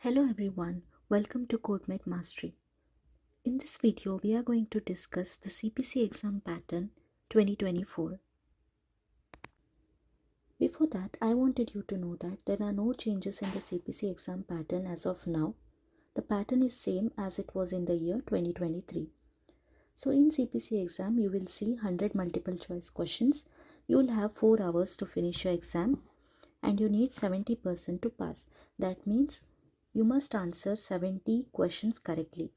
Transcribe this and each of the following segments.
Hello everyone, welcome to CodeMed Mastery. In this video, we are going to discuss the CPC exam pattern 2024. Before that, I wanted you to know that there are no changes in the CPC exam pattern as of now. The pattern is same as it was in the year 2023. So in CPC exam, you will see 100 multiple choice questions. You will have 4 hours to finish your exam and you need 70% to pass. That means you must answer 70 questions correctly.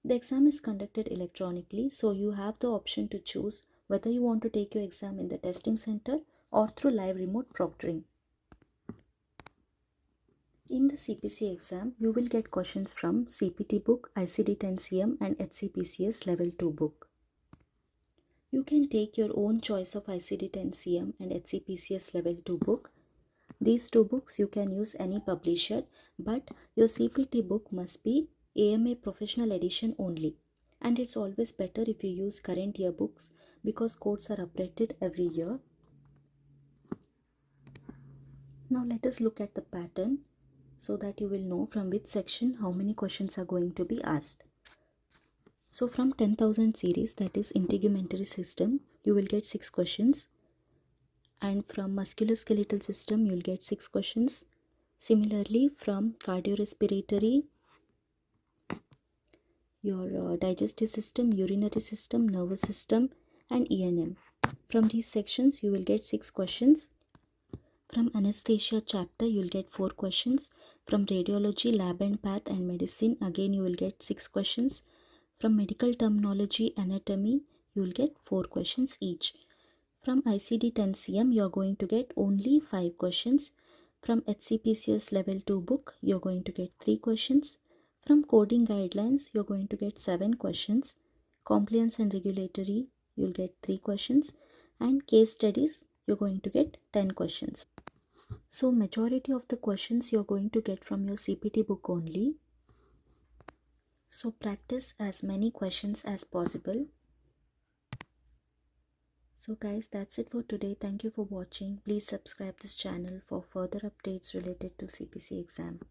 The exam is conducted electronically, so you have the option to choose whether you want to take your exam in the testing center or through live remote proctoring. In the CPC exam, you will get questions from CPT book, ICD-10-CM and HCPCS Level 2 book. You can take your own choice of ICD-10-CM and HCPCS Level 2 book. These two books you can use any publisher, but your CPT book must be AMA Professional Edition only. And it's always better if you use current year books because codes are updated every year. Now let us look at the pattern so that you will know from which section how many questions are going to be asked. So from 10,000 series, that is integumentary system, you will get 6 questions. And from musculoskeletal system, you will get 6 questions. Similarly, from cardiorespiratory, your digestive system, urinary system, nervous system and ENM. From these sections, you will get 6 questions. From anesthesia chapter, you will get 4 questions. From radiology, lab and path and medicine, again you will get 6 questions. From medical terminology, anatomy, you will get 4 questions each. From ICD-10-CM, you are going to get only 5 questions. From HCPCS Level 2 book, you are going to get 3 questions. From coding guidelines, you are going to get 7 questions. Compliance and regulatory, you will get 3 questions. And case studies, you are going to get 10 questions. So majority of the questions you are going to get from your CPT book only. So practice as many questions as possible. So guys, that's it for today. Thank you for watching. Please subscribe this channel for further updates related to CPC exam.